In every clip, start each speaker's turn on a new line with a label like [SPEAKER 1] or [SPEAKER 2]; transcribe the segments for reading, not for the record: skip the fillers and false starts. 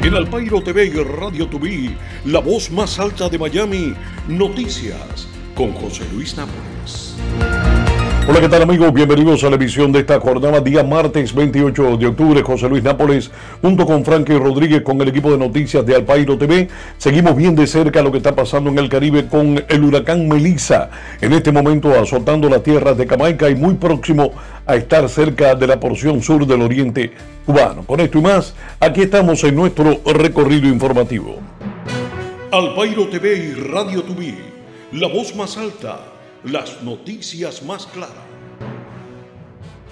[SPEAKER 1] En Alpairo TV y Radio Tubí, la voz más alta de Miami, noticias con José Luis Nápoles. Hola, ¿qué tal, amigos? Bienvenidos a la emisión de esta jornada, día martes 28 de octubre. José Luis Nápoles, junto con Frankie Rodríguez, con el equipo de noticias de Alpairo TV. Seguimos bien de cerca lo que está pasando en el Caribe con el huracán Melissa. En este momento azotando las tierras de Jamaica y muy próximo a estar cerca de la porción sur del oriente cubano. Con esto y más, aquí estamos en nuestro recorrido informativo. Alpairo TV y Radio Tubí, la voz más alta, las noticias más claras.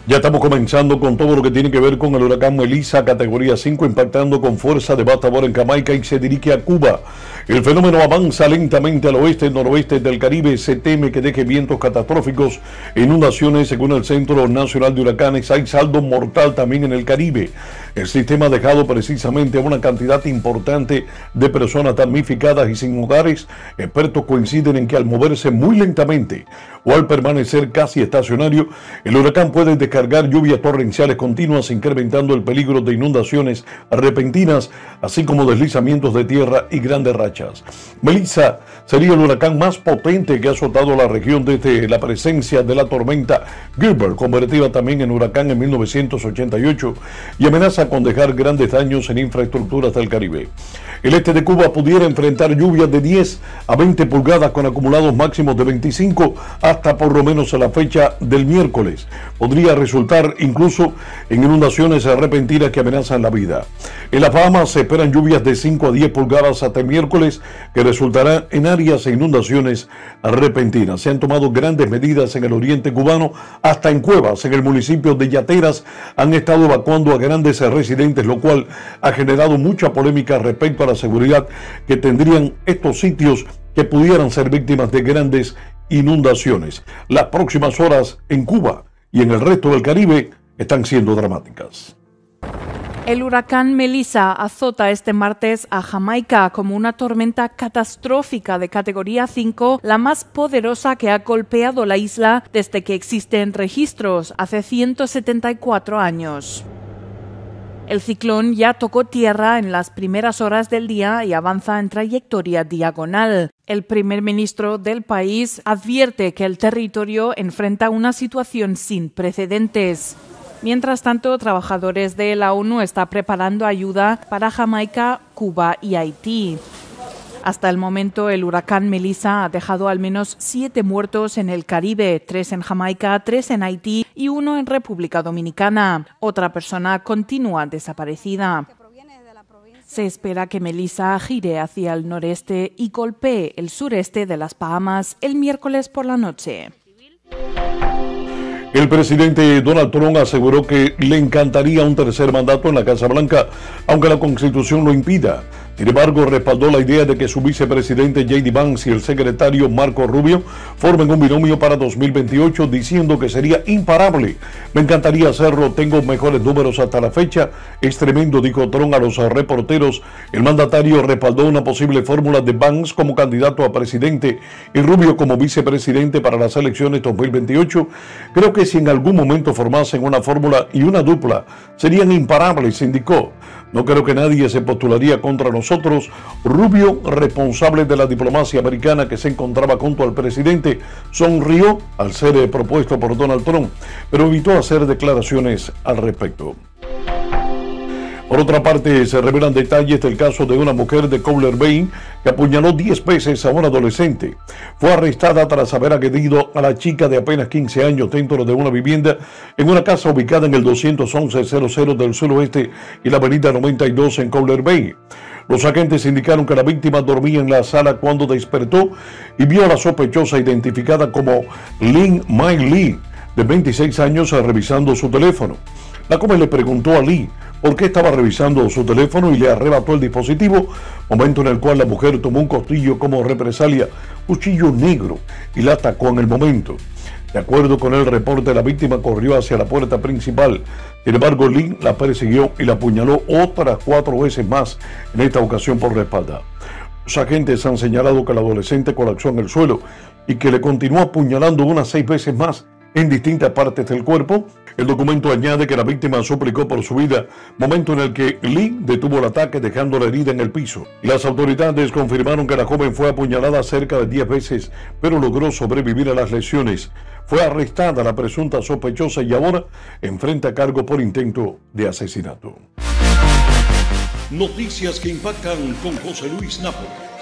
[SPEAKER 1] Ya estamos comenzando con todo lo que tiene que ver con el huracán Melissa, categoría 5, impactando con fuerza devastadora en Jamaica y se dirige a Cuba. El fenómeno avanza lentamente al oeste y noroeste del Caribe. Se teme que deje vientos catastróficos e inundaciones. Según el Centro Nacional de Huracanes, hay saldo mortal también en el Caribe. El sistema ha dejado precisamente a una cantidad importante de personas damnificadas y sin hogares. Expertos coinciden en que al moverse muy lentamente o al permanecer casi estacionario, el huracán puede descargar lluvias torrenciales continuas, incrementando el peligro de inundaciones repentinas, así como deslizamientos de tierra y grandes rachas. Melissa sería el huracán más potente que ha azotado la región desde la presencia de la tormenta Gilbert, convertida también en huracán en 1988, y amenaza con dejar grandes daños en infraestructuras del Caribe. El este de Cuba pudiera enfrentar lluvias de 10 a 20 pulgadas con acumulados máximos de 25 hasta por lo menos a la fecha del miércoles. Podría resultar incluso en inundaciones repentinas que amenazan la vida. En las Bahamas se esperan lluvias de 5 a 10 pulgadas hasta el miércoles que resultarán en áreas e inundaciones repentinas. Se han tomado grandes medidas en el oriente cubano, hasta en cuevas en el municipio de Yateras han estado evacuando a grandes residentes, lo cual ha generado mucha polémica respecto a la seguridad que tendrían estos sitios que pudieran ser víctimas de grandes inundaciones. Las próximas horas en Cuba y en el resto del Caribe están siendo dramáticas.
[SPEAKER 2] El huracán Melissa azota este martes a Jamaica como una tormenta catastrófica de categoría 5, la más poderosa que ha golpeado la isla desde que existen registros hace 174 años. El ciclón ya tocó tierra en las primeras horas del día y avanza en trayectoria diagonal. El primer ministro del país advierte que el territorio enfrenta una situación sin precedentes. Mientras tanto, trabajadores de la ONU están preparando ayuda para Jamaica, Cuba y Haití. Hasta el momento, el huracán Melissa ha dejado al menos 7 muertos en el Caribe, 3 en Jamaica, 3 en Haití y 1 en República Dominicana. Otra persona continúa desaparecida. Se espera que Melissa gire hacia el noreste y golpee el sureste de las Bahamas el miércoles por la noche.
[SPEAKER 1] El presidente Donald Trump aseguró que le encantaría un tercer mandato en la Casa Blanca, aunque la Constitución lo impida. Sin embargo, respaldó la idea de que su vicepresidente J.D. Vance y el secretario Marco Rubio formen un binomio para 2028, diciendo que sería imparable. Me encantaría hacerlo, tengo mejores números hasta la fecha. Es tremendo, dijo Trump a los reporteros. El mandatario respaldó una posible fórmula de Vance como candidato a presidente y Rubio como vicepresidente para las elecciones 2028. Creo que si en algún momento formasen una fórmula y una dupla, serían imparables, indicó. No creo que nadie se postularía contra nosotros. Rubio, responsable de la diplomacia americana que se encontraba junto al presidente, sonrió al ser propuesto por Donald Trump, pero evitó hacer declaraciones al respecto. Por otra parte, se revelan detalles del caso de una mujer de Cowler Bay que apuñaló 10 veces a un adolescente. Fue arrestada tras haber agredido a la chica de apenas 15 años dentro de una vivienda en una casa ubicada en el 211-00 del suroeste y la avenida 92 en Cowler Bay. Los agentes indicaron que la víctima dormía en la sala cuando despertó y vio a la sospechosa identificada como Lynn Mai Lee, de 26 años, revisando su teléfono. La joven le preguntó a Lee por qué estaba revisando su teléfono y le arrebató el dispositivo, momento en el cual la mujer tomó un cuchillo como represalia, cuchillo negro, y la atacó en el momento. De acuerdo con el reporte, la víctima corrió hacia la puerta principal. Sin embargo, Lee la persiguió y la apuñaló otras 4 veces más, en esta ocasión por la espalda. Los agentes han señalado que el adolescente colapsó en el suelo y que le continuó apuñalando unas 6 veces más en distintas partes del cuerpo. El documento añade que la víctima suplicó por su vida, momento en el que Lee detuvo el ataque dejándola herida en el piso. Las autoridades confirmaron que la joven fue apuñalada cerca de 10 veces, pero logró sobrevivir a las lesiones. Fue arrestada la presunta sospechosa y ahora enfrenta cargo por intento de asesinato.
[SPEAKER 3] Noticias que impactan con José Luis Nápoles.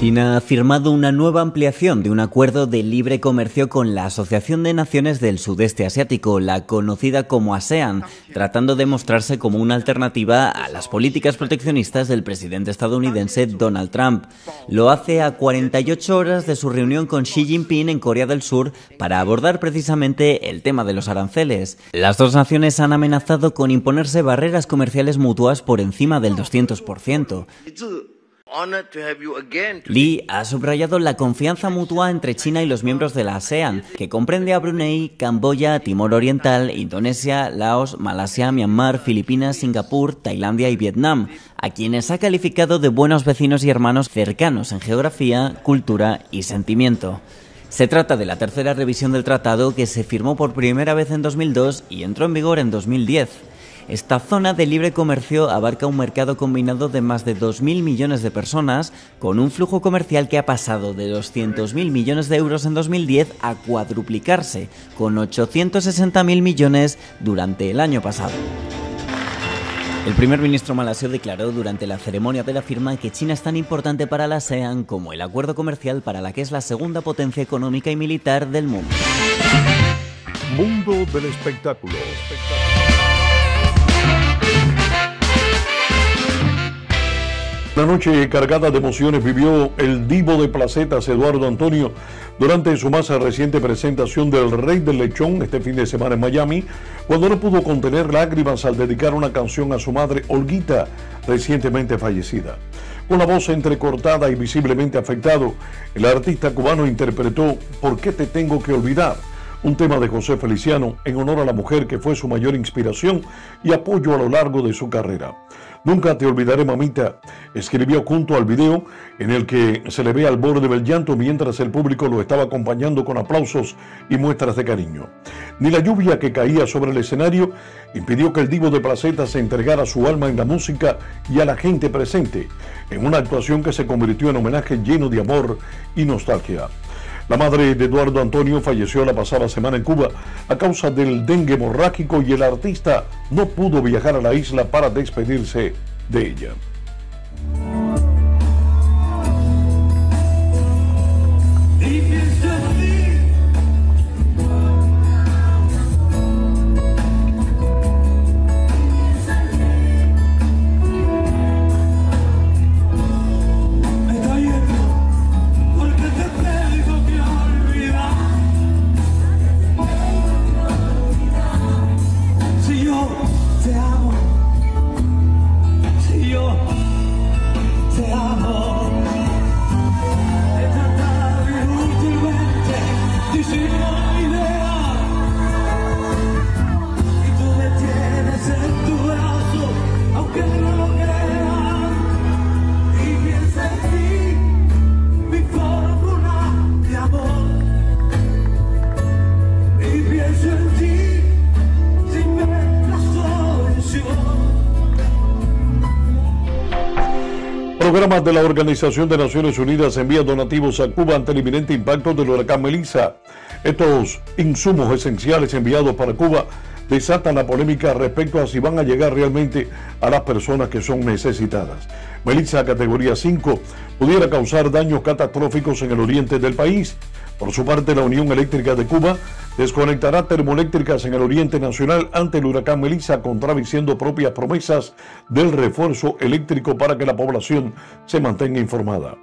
[SPEAKER 4] China ha firmado una nueva ampliación de un acuerdo de libre comercio con la Asociación de Naciones del Sudeste Asiático, la conocida como ASEAN, tratando de mostrarse como una alternativa a las políticas proteccionistas del presidente estadounidense Donald Trump. Lo hace a 48 horas de su reunión con Xi Jinping en Corea del Sur para abordar precisamente el tema de los aranceles. Las dos naciones han amenazado con imponerse barreras comerciales mutuas por encima del 200%. Lee ha subrayado la confianza mutua entre China y los miembros de la ASEAN, que comprende a Brunei, Camboya, Timor Oriental, Indonesia, Laos, Malasia, Myanmar, Filipinas, Singapur, Tailandia y Vietnam, a quienes ha calificado de buenos vecinos y hermanos cercanos en geografía, cultura y sentimiento. Se trata de la tercera revisión del tratado, que se firmó por primera vez en 2002 y entró en vigor en 2010. Esta zona de libre comercio abarca un mercado combinado de más de 2.000 millones de personas, con un flujo comercial que ha pasado de 200.000 millones de euros en 2010 a cuadruplicarse, con 860.000 millones durante el año pasado. El primer ministro malasio declaró durante la ceremonia de la firma que China es tan importante para la ASEAN como el acuerdo comercial para la que es la segunda potencia económica y militar del mundo.
[SPEAKER 1] Mundo del espectáculo. Una noche cargada de emociones vivió el divo de placetas Eduardo Antonio durante su más reciente presentación del Rey del Lechón este fin de semana en Miami, cuando no pudo contener lágrimas al dedicar una canción a su madre Olguita, recientemente fallecida. Con la voz entrecortada y visiblemente afectado, el artista cubano interpretó ¿Por qué te tengo que olvidar?, un tema de José Feliciano en honor a la mujer que fue su mayor inspiración y apoyo a lo largo de su carrera. Nunca te olvidaré, mamita, escribió junto al video en el que se le ve al borde del llanto mientras el público lo estaba acompañando con aplausos y muestras de cariño. Ni la lluvia que caía sobre el escenario impidió que el divo de placetas se entregara su alma en la música y a la gente presente, en una actuación que se convirtió en homenaje lleno de amor y nostalgia. La madre de Eduardo Antonio falleció la pasada semana en Cuba a causa del dengue hemorrágico y el artista no pudo viajar a la isla para despedirse de ella. Programas de la Organización de Naciones Unidas envían donativos a Cuba ante el inminente impacto del huracán Melissa. Estos insumos esenciales enviados para Cuba desatan la polémica respecto a si van a llegar realmente a las personas que son necesitadas. Melissa, categoría 5, pudiera causar daños catastróficos en el oriente del país. Por su parte, la Unión Eléctrica de Cuba desconectará termoeléctricas en el oriente nacional ante el huracán Melissa, contradiciendo propias promesas del refuerzo eléctrico para que la población se mantenga informada.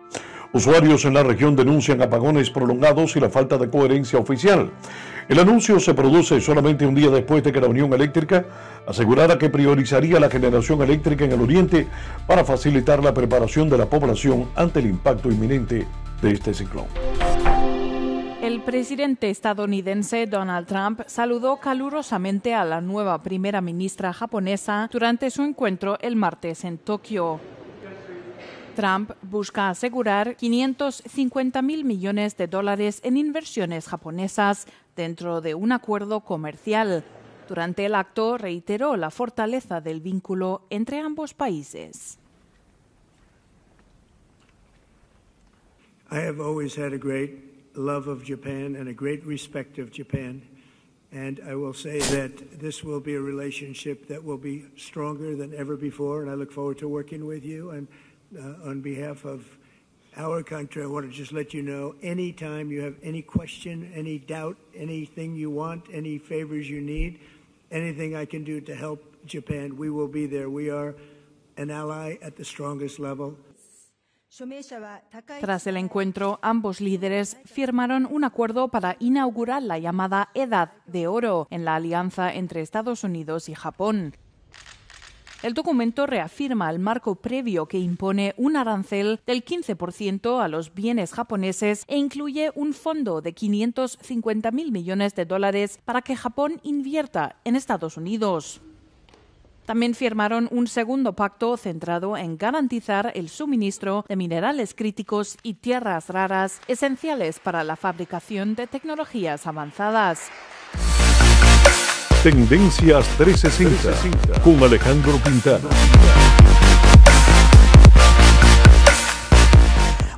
[SPEAKER 1] Usuarios en la región denuncian apagones prolongados y la falta de coherencia oficial. El anuncio se produce solamente un día después de que la Unión Eléctrica asegurara que priorizaría la generación eléctrica en el oriente para facilitar la preparación de la población ante el impacto inminente de este ciclón.
[SPEAKER 2] El presidente estadounidense Donald Trump saludó calurosamente a la nueva primera ministra japonesa durante su encuentro el martes en Tokio. Trump busca asegurar 550.000 millones de dólares en inversiones japonesas dentro de un acuerdo comercial. Durante el acto reiteró la fortaleza del vínculo entre ambos países.
[SPEAKER 5] I have always had a great love of Japan and a great respect of Japan. And I will say that this will be a relationship that will be stronger than ever before, and I look forward to working with you. And on behalf of our country, I want to just let you know, anytime you have any question, any doubt, anything you want, any favors you need, anything I can do to help Japan, we will be there. We are an ally at the strongest level.
[SPEAKER 2] Tras el encuentro, ambos líderes firmaron un acuerdo para inaugurar la llamada Edad de Oro en la alianza entre Estados Unidos y Japón. El documento reafirma el marco previo que impone un arancel del 15% a los bienes japoneses e incluye un fondo de 550.000 millones de dólares para que Japón invierta en Estados Unidos. También firmaron un segundo pacto centrado en garantizar el suministro de minerales críticos y tierras raras esenciales para la fabricación de tecnologías avanzadas.
[SPEAKER 1] Tendencias 360 con Alejandro Quintana.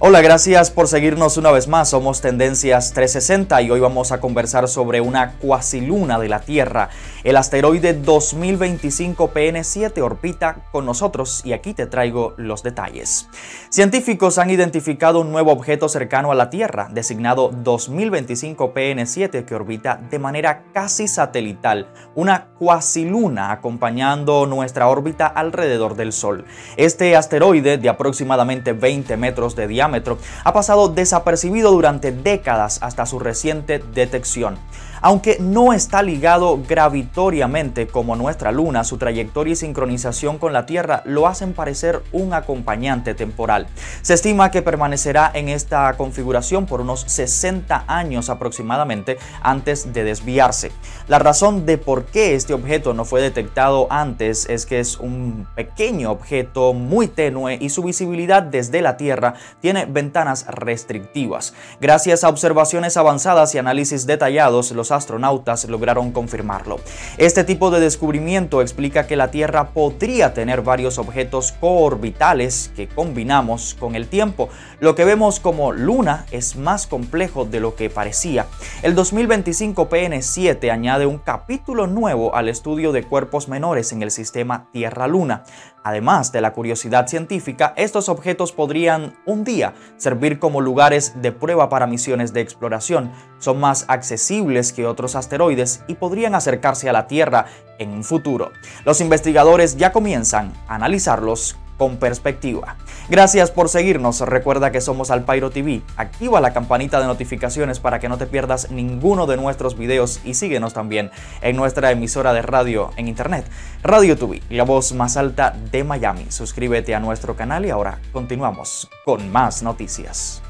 [SPEAKER 6] Hola, gracias por seguirnos una vez más. Somos Tendencias 360 y hoy vamos a conversar sobre una cuasiluna de la Tierra. El asteroide 2025 PN7 orbita con nosotros y aquí te traigo los detalles. Científicos han identificado un nuevo objeto cercano a la Tierra, designado 2025 PN7, que orbita de manera casi satelital, una cuasiluna acompañando nuestra órbita alrededor del Sol. Este asteroide, de aproximadamente 20 metros de diámetro, ha pasado desapercibido durante décadas hasta su reciente detección. Aunque no está ligado gravitoriamente como nuestra Luna, su trayectoria y sincronización con la Tierra lo hacen parecer un acompañante temporal. Se estima que permanecerá en esta configuración por unos 60 años aproximadamente antes de desviarse. La razón de por qué este objeto no fue detectado antes es que es un pequeño objeto muy tenue y su visibilidad desde la Tierra tiene ventanas restrictivas. Gracias a observaciones avanzadas y análisis detallados, los astronautas lograron confirmarlo. Este tipo de descubrimiento explica que la Tierra podría tener varios objetos coorbitales que combinamos con el tiempo. Lo que vemos como Luna es más complejo de lo que parecía. El 2025 PN7 añade un capítulo nuevo al estudio de cuerpos menores en el sistema Tierra-Luna. Además de la curiosidad científica, estos objetos podrían un día servir como lugares de prueba para misiones de exploración. Son más accesibles que otros asteroides y podrían acercarse a la Tierra en un futuro. Los investigadores ya comienzan a analizarlos con perspectiva. Gracias por seguirnos. Recuerda que somos Alpairo TV. Activa la campanita de notificaciones para que no te pierdas ninguno de nuestros videos y síguenos también en nuestra emisora de radio en internet, Radio TV, la voz más alta de Miami. Suscríbete a nuestro canal y ahora continuamos con más noticias.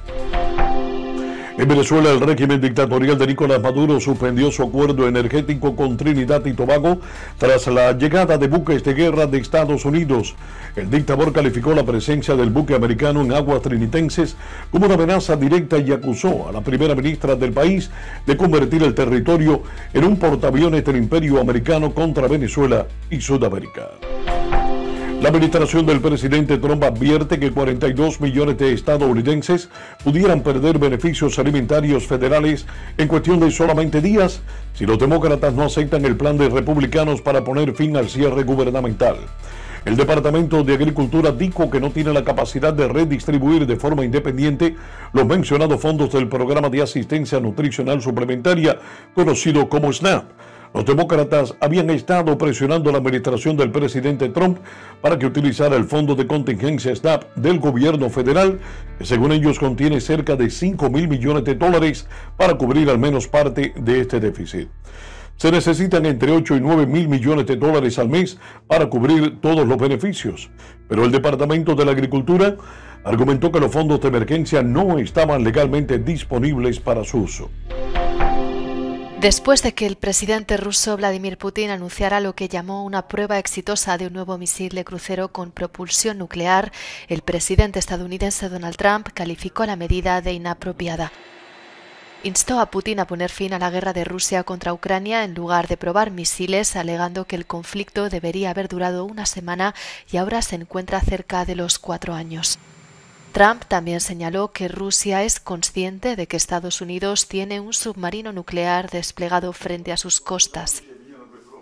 [SPEAKER 1] En Venezuela, el régimen dictatorial de Nicolás Maduro suspendió su acuerdo energético con Trinidad y Tobago tras la llegada de buques de guerra de Estados Unidos. El dictador calificó la presencia del buque americano en aguas trinitenses como una amenaza directa y acusó a la primera ministra del país de convertir el territorio en un portaaviones del imperio americano contra Venezuela y Sudamérica. La administración del presidente Trump advierte que 42 millones de estadounidenses pudieran perder beneficios alimentarios federales en cuestión de solamente días si los demócratas no aceptan el plan de republicanos para poner fin al cierre gubernamental. El Departamento de Agricultura dijo que no tiene la capacidad de redistribuir de forma independiente los mencionados fondos del programa de asistencia nutricional suplementaria conocido como SNAP. Los demócratas habían estado presionando a la administración del presidente Trump para que utilizara el fondo de contingencia SNAP del gobierno federal, que según ellos contiene cerca de 5.000 millones de dólares para cubrir al menos parte de este déficit. Se necesitan entre 8 y 9 mil millones de dólares al mes para cubrir todos los beneficios, pero el Departamento de la Agricultura argumentó que los fondos de emergencia no estaban legalmente disponibles para su uso.
[SPEAKER 7] Después de que el presidente ruso Vladimir Putin anunciara lo que llamó una prueba exitosa de un nuevo misil de crucero con propulsión nuclear, el presidente estadounidense Donald Trump calificó la medida de inapropiada. Instó a Putin a poner fin a la guerra de Rusia contra Ucrania en lugar de probar misiles, alegando que el conflicto debería haber durado una semana y ahora se encuentra cerca de los 4 años. Trump también señaló que Rusia es consciente de que Estados Unidos tiene un submarino nuclear desplegado frente a sus costas.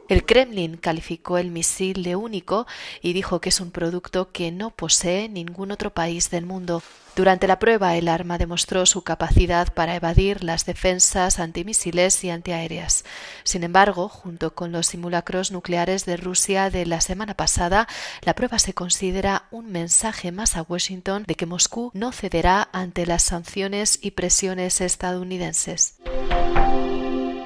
[SPEAKER 7] El Kremlin calificó el misil de único y dijo que es un producto que no posee ningún otro país del mundo. Durante la prueba, el arma demostró su capacidad para evadir las defensas antimisiles y antiaéreas. Sin embargo, junto con los simulacros nucleares de Rusia de la semana pasada, la prueba se considera un mensaje más a Washington de que Moscú no cederá ante las sanciones y presiones estadounidenses.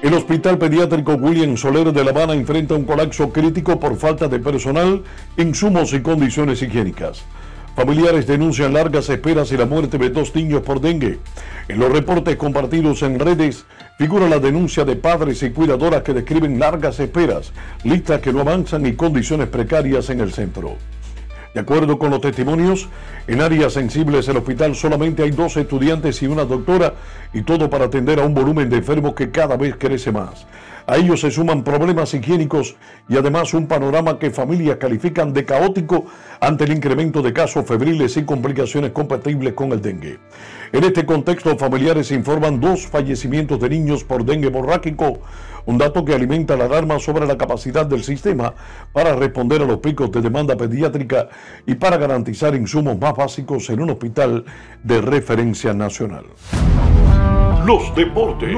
[SPEAKER 1] El Hospital Pediátrico William Soler de La Habana enfrenta un colapso crítico por falta de personal, insumos y condiciones higiénicas. Familiares denuncian largas esperas y la muerte de 2 niños por dengue. En los reportes compartidos en redes figura la denuncia de padres y cuidadoras que describen largas esperas, listas que no avanzan y condiciones precarias en el centro. De acuerdo con los testimonios, en áreas sensibles del hospital solamente hay 2 estudiantes y una doctora, y todo para atender a un volumen de enfermos que cada vez crece más. A ellos se suman problemas higiénicos y además un panorama que familias califican de caótico ante el incremento de casos febriles y complicaciones compatibles con el dengue. En este contexto, familiares informan 2 fallecimientos de niños por dengue hemorrágico, un dato que alimenta la alarma sobre la capacidad del sistema para responder a los picos de demanda pediátrica y para garantizar insumos más básicos en un hospital de referencia nacional.
[SPEAKER 3] Los deportes.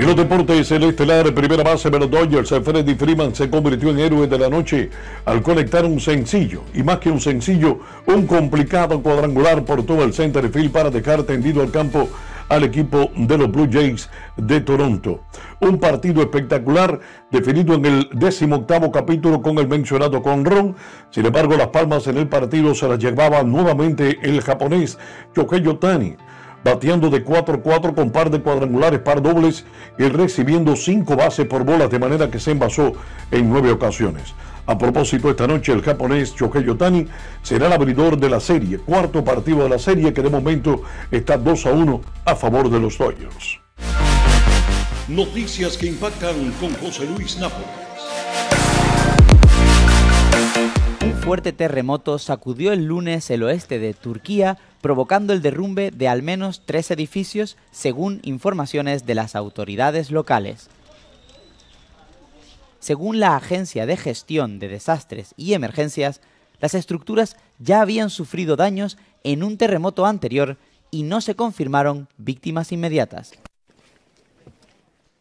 [SPEAKER 1] En los deportes, el estelar primera base de los Dodgers, Freddie Freeman, se convirtió en héroe de la noche al conectar un sencillo, y más que un sencillo, un complicado cuadrangular por todo el center field para dejar tendido al campo al equipo de los Blue Jays de Toronto. Un partido espectacular definido en el 18º capítulo con el mencionado jonrón. Sin embargo, las palmas en el partido se las llevaba nuevamente el japonés Shohei Ohtani, bateando de 4-4 con par de cuadrangulares, par dobles y recibiendo 5 bases por bolas, de manera que se envasó en 9 ocasiones. A propósito, esta noche el japonés Shohei Ohtani será el abridor de la serie, 4º partido de la serie que de momento está 2-1 a favor de los Dodgers.
[SPEAKER 3] Noticias que impactan con José Luis Nápoles.
[SPEAKER 8] Un fuerte terremoto sacudió el lunes el oeste de Turquía, provocando el derrumbe de al menos 3 edificios, según informaciones de las autoridades locales. Según la Agencia de Gestión de Desastres y Emergencias, las estructuras ya habían sufrido daños en un terremoto anterior y no se confirmaron víctimas inmediatas.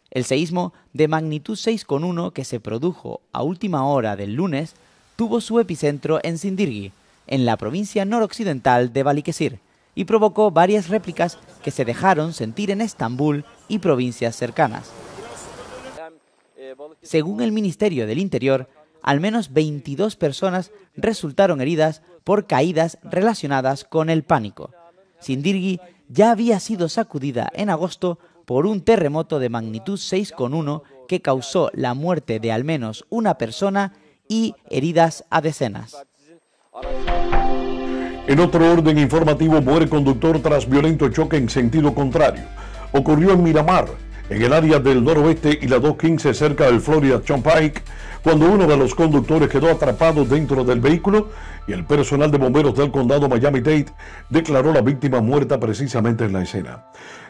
[SPEAKER 8] El seísmo de magnitud 6,1 que se produjo a última hora del lunes tuvo su epicentro en Sindirgi, en la provincia noroccidental de Balıkesir, y provocó varias réplicas que se dejaron sentir en Estambul y provincias cercanas. Según el Ministerio del Interior, al menos 22 personas resultaron heridas por caídas relacionadas con el pánico. Sindirgi ya había sido sacudida en agosto por un terremoto de magnitud 6,1 que causó la muerte de al menos una persona y heridas a decenas.
[SPEAKER 1] En otro orden informativo, muere conductor tras violento choque en sentido contrario. Ocurrió en Miramar, en el área del noroeste y la 215 cerca del Florida Turnpike, cuando uno de los conductores quedó atrapado dentro del vehículo y el personal de bomberos del condado Miami-Dade declaró la víctima muerta precisamente en la escena.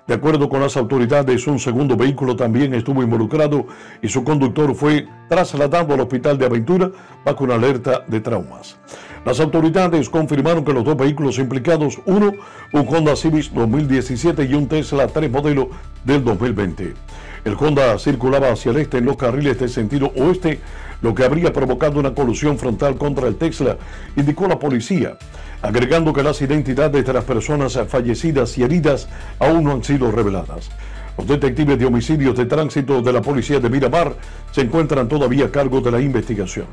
[SPEAKER 1] De acuerdo con las autoridades, un segundo vehículo también estuvo involucrado y su conductor fue trasladado al hospital de Aventura bajo una alerta de traumas. Las autoridades confirmaron que los 2 vehículos implicados, uno, un Honda Civic 2017 y un Tesla 3 modelo del 2020. El Honda circulaba hacia el este en los carriles de sentido oeste, lo que habría provocado una colisión frontal contra el Tesla, indicó la policía, agregando que las identidades de las personas fallecidas y heridas aún no han sido reveladas. Los detectives de homicidios de tránsito de la policía de Miramar se encuentran todavía a cargo de la investigación.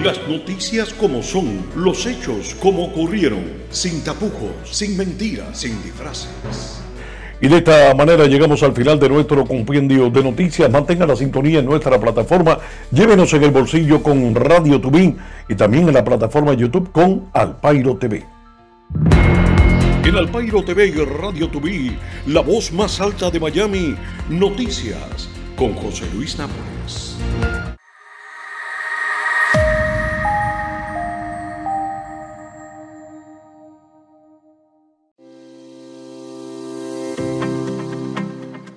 [SPEAKER 3] Las noticias como son, los hechos como ocurrieron, sin tapujos, sin mentiras, sin disfraces.
[SPEAKER 1] Y de esta manera llegamos al final de nuestro compendio de noticias. Mantenga la sintonía en nuestra plataforma. Llévenos en el bolsillo con Radio Tubí y también en la plataforma YouTube con Alpairo TV.
[SPEAKER 3] En Alpairo TV y Radio Tubí, la voz más alta de Miami, noticias con José Luis Nápoles.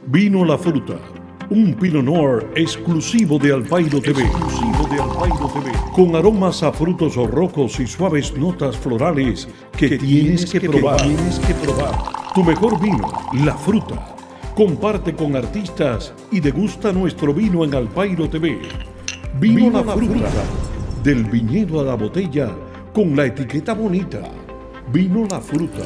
[SPEAKER 3] Vino La Fruta, un Pinot Noir exclusivo de Alpairo TV. Con aromas a frutos rojos y suaves notas florales que tienes que probar. Tu mejor vino, La Fruta. Comparte con artistas y degusta nuestro vino en Alpairo TV. Vino La Fruta, del viñedo a la botella, con la etiqueta bonita. Vino La Fruta.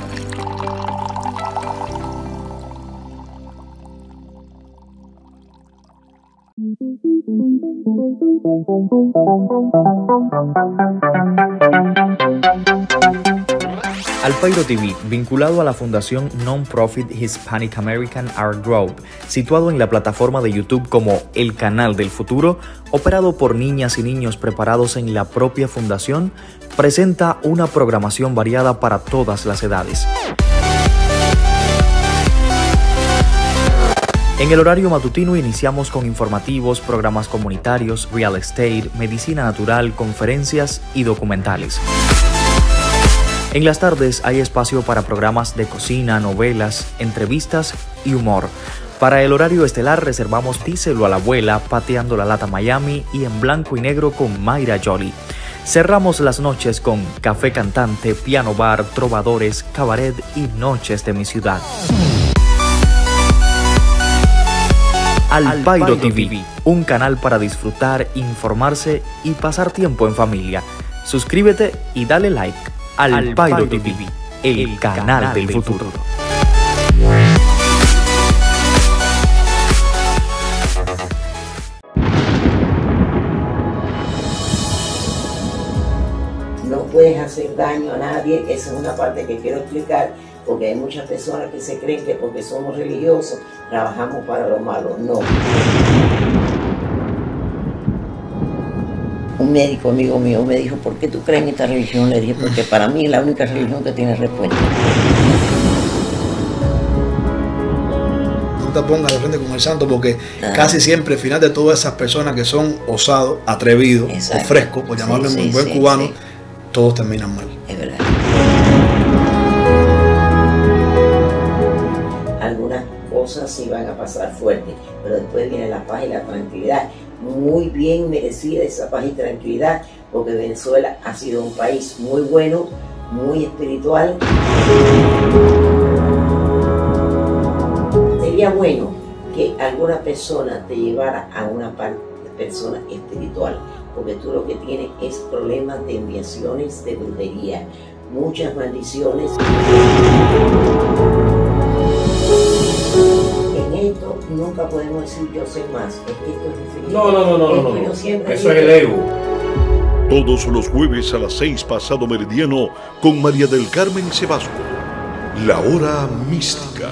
[SPEAKER 6] Alpairo TV, vinculado a la Fundación Non-Profit Hispanic American Art Group, situado en la plataforma de YouTube como El Canal del Futuro, operado por niñas y niños preparados en la propia fundación, presenta una programación variada para todas las edades. En el horario matutino iniciamos con informativos, programas comunitarios, real estate, medicina natural, conferencias y documentales. En las tardes hay espacio para programas de cocina, novelas, entrevistas y humor. Para el horario estelar reservamos Díselo a la Abuela, Pateando la Lata Miami y En Blanco y Negro con Mayra Jolie. Cerramos las noches con Café Cantante, Piano Bar, Trovadores, Cabaret y Noches de mi Ciudad. Alpairo TV, un canal para disfrutar, informarse y pasar tiempo en familia. Suscríbete y dale like. Alpairo TV, el canal del futuro.
[SPEAKER 9] No puedes hacer daño a nadie, esa es una parte que quiero explicar, porque hay muchas personas que se creen que porque somos religiosos trabajamos para lo malo. No. Un médico amigo mío me dijo, ¿por qué tú crees en esta religión? Le dije, porque para mí es la única religión que tiene respuesta.
[SPEAKER 10] No te pongas de frente con el santo, porque casi siempre al final de todas esas personas que son osados, atrevidos, o frescos, por llamarlo en buen cubano, todos terminan mal.
[SPEAKER 9] Es verdad. Algunas cosas sí van a pasar fuerte, pero después viene la paz y la tranquilidad. Muy bien merecida esa paz y tranquilidad, porque Venezuela ha sido un país muy bueno, muy espiritual. Sería bueno que alguna persona te llevara a una persona espiritual, porque tú lo que tienes es problemas de enviaciones, de brujería, muchas maldiciones. En esto nunca podemos decir yo sé más, es que esto es infinito.
[SPEAKER 3] No. Eso es el ego. Todos los jueves a las 6 pasado meridiano con María del Carmen Sebasco. La Hora Mística.